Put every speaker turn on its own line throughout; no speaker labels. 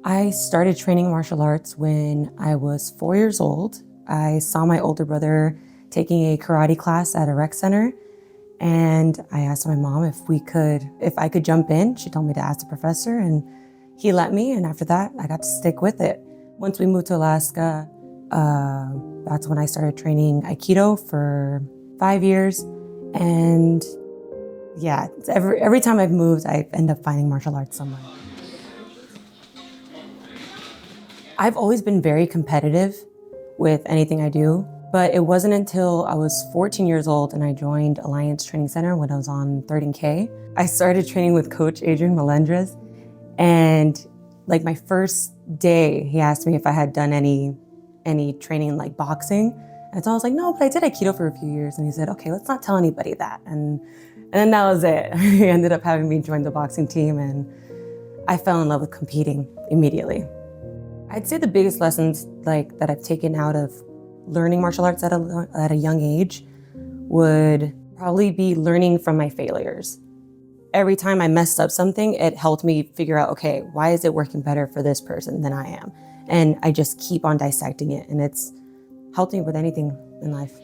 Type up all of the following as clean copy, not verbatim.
I started training martial arts when I was 4 years old. I saw my older brother taking a karate class at a rec center, and I asked my mom if I could jump in. She told me to ask the professor, and he let me, and after that, I got to stick with it. Once we moved to Alaska, that's when I started training Aikido for 5 years, and yeah, every time I've moved, I end up finding martial arts somewhere. I've always been very competitive with anything I do, but it wasn't until I was 14 years old and I joined Alliance Training Center when I was on 13K. I started training with Coach Adrian Melendrez, and like my first day, he asked me if I had done any training like boxing. And so I was like, no, but I did Aikido for a few years. And he said, okay, let's not tell anybody that. And then that was it. He ended up having me join the boxing team, and I fell in love with competing immediately. I'd say the biggest lessons that I've taken out of learning martial arts at a young age would probably be learning from my failures. Every time I messed up something, it helped me figure out, okay, why is it working better for this person than I am? And I just keep on dissecting it, and it's helped me with anything in life.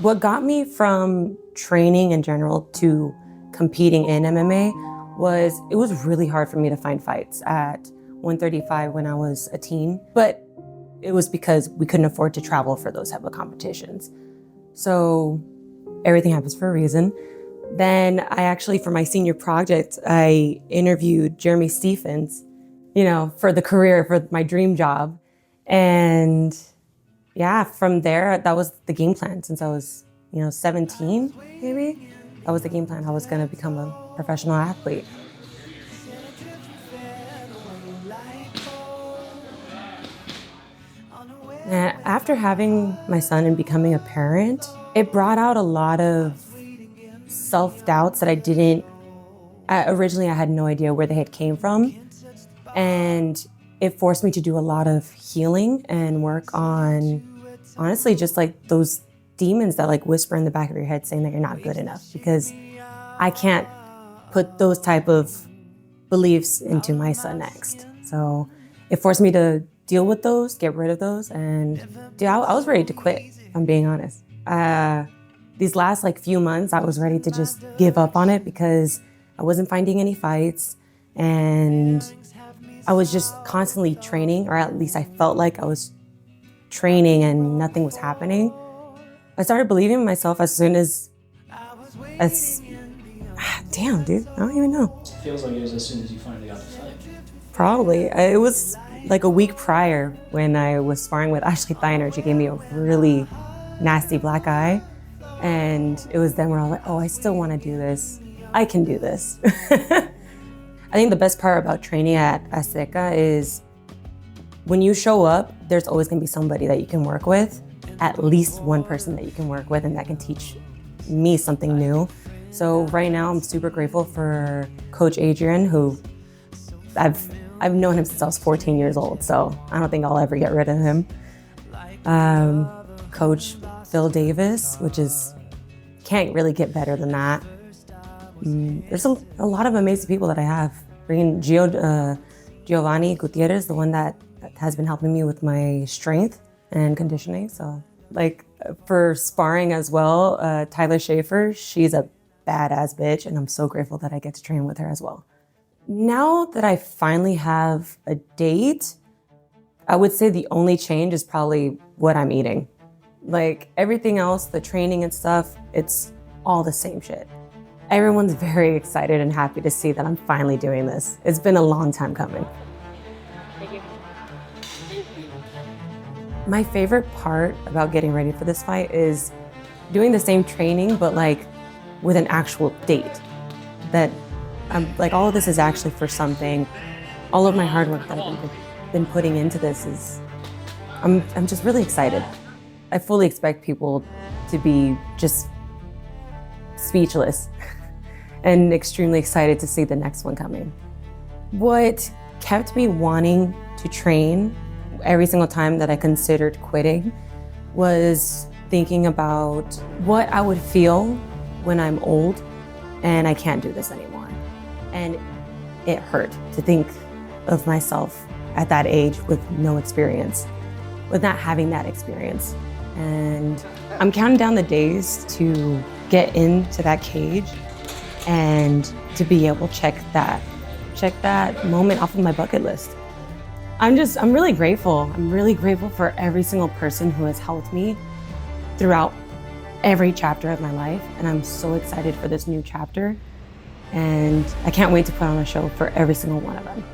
What got me from training in general to competing in MMA was it was really hard for me to find fights at 135 when I was a teen, but it was because we couldn't afford to travel for those type of competitions. So everything happens for a reason. Then I actually, for my senior project, I interviewed Jeremy Stephens, for the career, for my dream job. And yeah, from there, that was the game plan since I was, 17, maybe. That was the game plan. I was gonna become a professional athlete. After having my son and becoming a parent, it brought out a lot of self-doubts that originally I had no idea where they had came from. And it forced me to do a lot of healing and work on, honestly, just like those demons that whisper in the back of your head saying that you're not good enough, because I can't put those type of beliefs into my son next. So it forced me to deal with those, get rid of those, and I was ready to quit, if I'm being honest. These last few months, I was ready to just give up on it because I wasn't finding any fights, and I was just constantly training, or at least I felt like I was training and nothing was happening. I started believing in myself as soon as damn, dude, I don't even know.
It feels like it was as soon as you finally got to fight.
Probably. It was like a week prior when I was sparring with Ashley Thiner. She gave me a really nasty black eye. And it was then where I was like, oh, I still want to do this. I can do this. I think the best part about training at Azteca is when you show up, there's always going to be somebody that you can work with, at least one person that you can work with and that can teach me something new. So right now I'm super grateful for Coach Adrian, who I've known him since I was 14 years old, so I don't think I'll ever get rid of him. Coach Phil Davis, can't really get better than that. There's a lot of amazing people that I have. Bringing Giovanni Gutierrez, the one that has been helping me with my strength and conditioning. So for sparring as well, Tyler Schaefer, she's a badass bitch, and I'm so grateful that I get to train with her as well. Now that I finally have a date, I would say the only change is probably what I'm eating. Everything else, the training and stuff, it's all the same shit. Everyone's very excited and happy to see that I'm finally doing this. It's been a long time coming.
Thank you.
My favorite part about getting ready for this fight is doing the same training, but with an actual date. That all of this is actually for something. All of my hard work that I've been putting into this I'm just really excited. I fully expect people to be just speechless and extremely excited to see the next one coming. What kept me wanting to train every single time that I considered quitting was thinking about what I would feel when I'm old and I can't do this anymore. And it hurt to think of myself at that age with no experience, with not having that experience. And I'm counting down the days to get into that cage and to be able to check that moment off of my bucket list. I'm really grateful. I'm really grateful for every single person who has helped me throughout every chapter of my life. And I'm so excited for this new chapter. And I can't wait to put on a show for every single one of them.